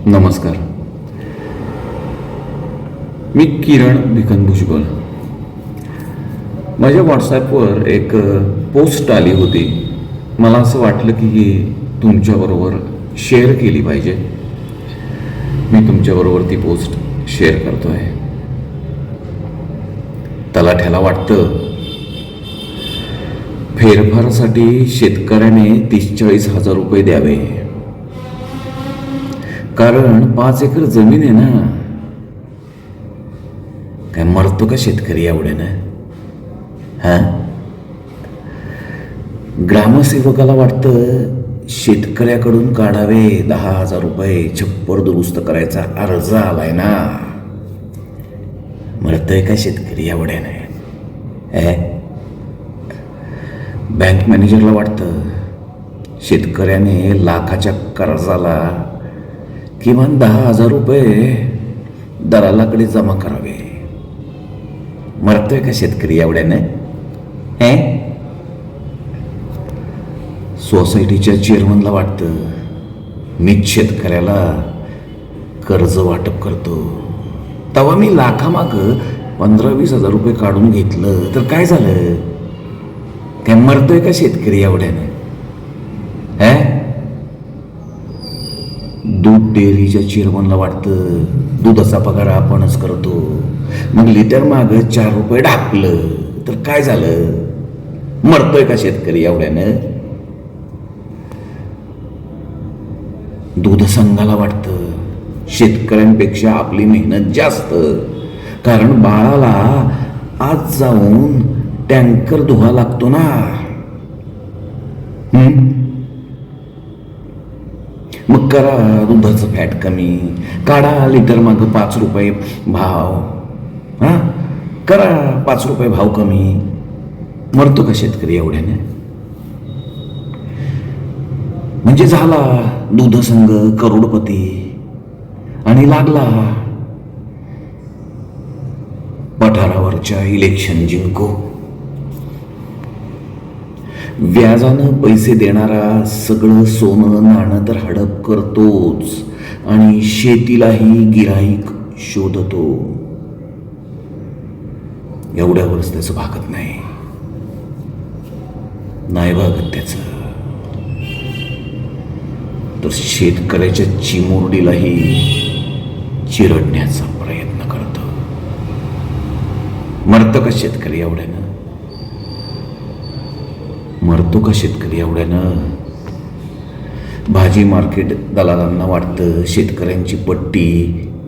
नमस्कार. मी किरण भिकन भुजबळ. माझ्या व्हॉट्सॲपवर एक पोस्ट आली होती. मला असं वाटलं की ही तुमच्याबरोबर शेअर केली पाहिजे. मी तुमच्याबरोबर ती पोस्ट शेअर करतो आहे. तलाठ्याला वाटतं फेरफारासाठी शेतकऱ्याने 30-40 हजार रुपये द्यावे, कारण 5 एकर जमीन आहे ना. काय मरतो का शेतकरी एवढ्यानं? हा, ग्रामसेवकाला वाटतं शेतकऱ्याकडून काढावे 10,000 रुपये. छप्पर दुरुस्त करायचा अर्ज आलाय ना. मरतोय का शेतकरी एवढ्याने? बँक मॅनेजरला वाटतं शेतकऱ्याने लाखाच्या कर्जाला किमान 10,000 रुपये दलालाकडे जमा करावे. मरतोय का शेतकरी एवढ्याने? सोसायटीच्या चेअरमनला वाटतं मीच शेतकऱ्याला कर्ज वाटप करतो, तेव्हा मी लाखामाग 15-20 हजार रुपये काढून घेतलं तर काय झालं? काय मरतोय का शेतकरी एवढ्याने? दूध डेअरीच्या चेअरमनला वाटतं दुधाचा पगार आपणच करतो, मग लिटर माग 4 रुपये ढाकलं तर काय झालं? मरतोय का शेतकरी एवढ्यानं? दूध संघाला वाटतं शेतकऱ्यांपेक्षा आपली मेहनत जास्त, कारण बाळाला आज जाऊन टँकर धुवा लागतो ना. मग करा दुधाचं फॅट कमी, काढा लिटर माग 5 रुपये भाव. करा 5 रुपये भाव कमी. मरतो का शेतकरी एवढ्याने? म्हणजे झाला दूध संघ करोडपती आणि लागला पठारावरच्या इलेक्शन जिंको. व्याजानं पैसे देणारा सगळं सोनं नाणं तर हडप करतोच आणि शेतीलाही गिऱ्हाईक शोधतो. एवढ्यावरच त्याचं भागत नाही भागत त्याचं, तर शेतकऱ्याच्या चिमुरडीलाही चिरडण्याचा प्रयत्न करतो. मरतो का शेतकरी एवढ्यानं? मरतो का शेतकरी एवढ्यानं? भाजी मार्केट दलालांना वाटतं शेतकऱ्यांची पट्टी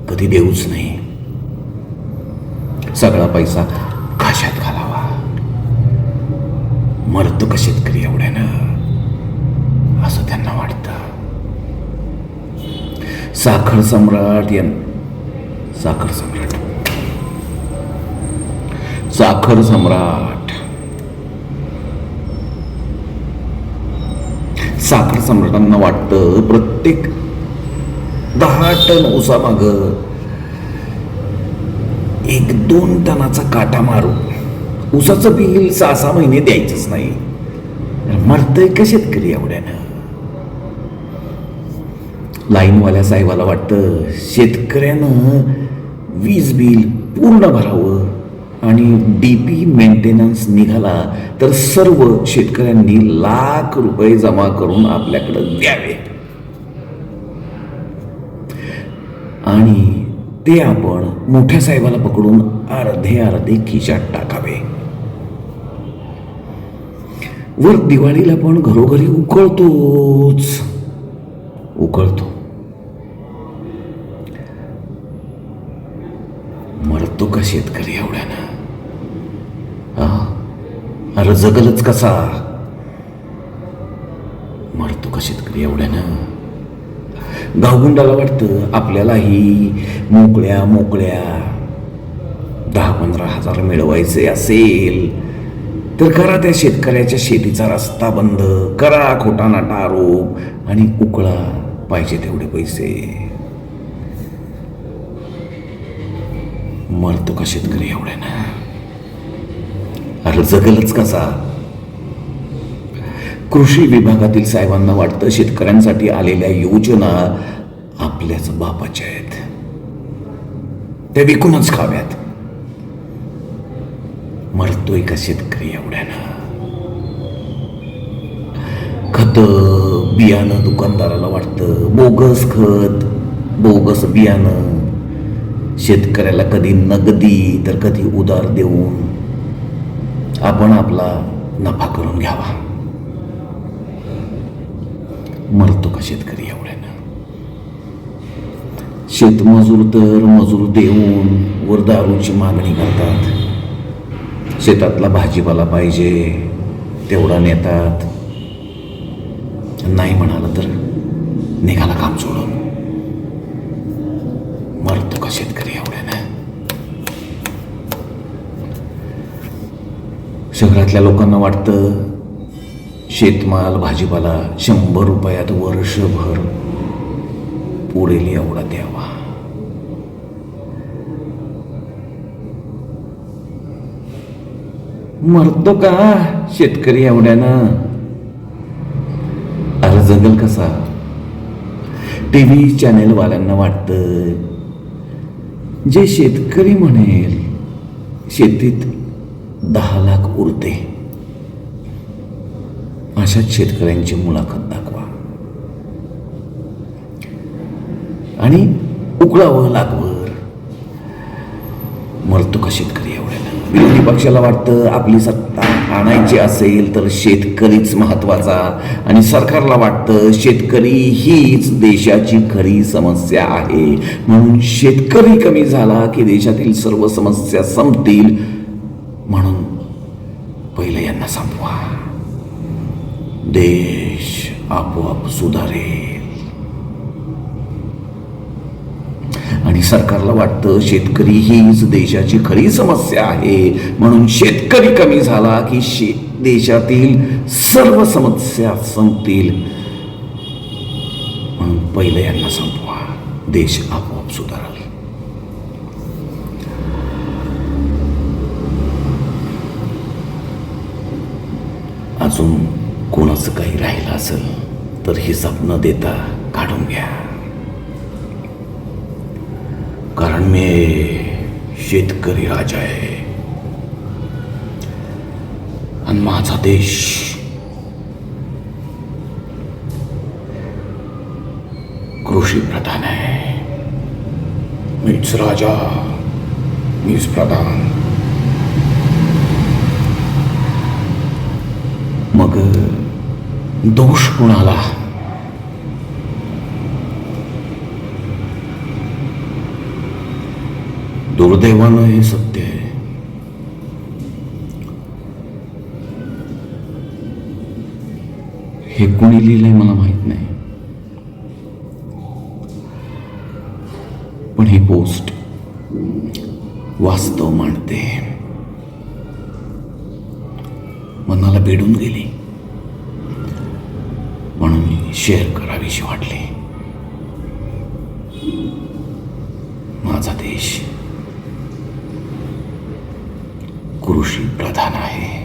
कधी देऊच नाही, सगळा पैसा घाशात घालावा. मरतो का शेतकरी एवढ्यानं? असं त्यांना वाटतं. साखर सम्राट साखर सम्राटांना वाटतं प्रत्येक 10 टन ऊसामाग 1-2 टनाचा काटा मारू. ऊसाचं बिल 6-6 महिने द्यायचंच नाही. मरतंय का शेतकरी एवढ्यानं? लाईनवाल्या साहेबाला वाटतं शेतकऱ्यानं वीज बिल पूर्ण भरावं आणि DP मेंटेनन्स निघाला तर सर्व शेतकऱ्यांनी लाख रुपये जमा करून आपल्याकडे द्यावे आणि ते आपण मोठ्या साहेबाला पकडून अर्धे खिशात टाकावे. वर दिवाळीला पण घरोघरी उकळतो. मरतो का शेतकरी एवढ्यानं? अरे जगलच कसा? मरतो का शेतकरी एवढ्यानं? गावगुंडाला वाटतं आपल्यालाही मोकळ्या 10-15 हजार मिळवायचे असेल तर करा त्या शेतकऱ्याच्या शेतीचा रस्ता बंद, करा खोटा नाटा आरोप आणि उकळा पाहिजे तेवढे पैसे. मरतो का शेतकरी एवढ्यानं? अरे जगलच कसा? कृषी विभागातील साहेबांना वाटतं शेतकऱ्यांसाठी आलेल्या योजना आपल्याच बापाच्या आहेत, त्या विकूनच खाव्यात. मरतोय का शेतकरी एवढ्यानं? खत बियाणं दुकानदाराला वाटतं बोगस खत, बोगस बियाणं. शेतकऱ्याला कधी नगदी तर कधी उधार देऊन आपण आपला नफा करून घ्यावा. मरतो का शेतकरी एवढ्यानं? शेतमजूर तर मजूर देऊन वर दारूची मागणी करतात. शेतातला भाजीपाला पाहिजे तेवढा नेतात, नाही म्हणाला तर निघाला काम सोडून. मरतो का शेतकरी एवढ्यानं? शहरातल्या लोकांना वाटतं शेतमाल भाजीपाला 100 रुपयात वर्षभर पुरेल एवढा द्यावा. मरतो का शेतकरी एवढ्यानं? अरे जगल कसा? टीव्ही चॅनेलवाल्यांना वाटतं जे शेतकरी म्हणेल शेतीत 10 लाख उरते, अशाच शेतकऱ्यांची मुलाखत दाखवा आणि उकळावं लागवर. मरतो का शेतकरी एवढ्यानं? विरोधी पक्षाला वाटतं आपली सत्ता आणायची असेल तर शेतकरीच महत्वाचा, आणि सरकारला वाटतं शेतकरी हीच देशाची खरी समस्या आहे, म्हणून शेतकरी कमी झाला की देशातील सर्व समस्या संपतील, म्हणून पहिले यांना संपवा, देश आपोआप सुधारेल. आणि सरकारला वाटतं शेतकरी हीच देशाची खरी समस्या आहे, म्हणून शेतकरी कमी झाला की देशातील सर्व समस्या संपतील, म्हणून पहिले यांना संपवा, देश आपोआप सुधारेल. अजून कोणाचं काही राहिलं असेल तर हिसाब न देता काढून घ्या, कारण मी शेतकरी राजा आहे आणि माझा देश कृषी प्रधान आहे. मीच राजा, मीच प्रधान. मग दोष कोणाला? दुर्दैवानं हे सत्य आहे. हे कोणी लिहिलंय मला माहित नाही, पण ही पोस्ट वास्तव मांडते, मनाला भिडून गेली, म्हणून शेअर करावीशी वाटली. माझा देश कृषी प्रधान आहे.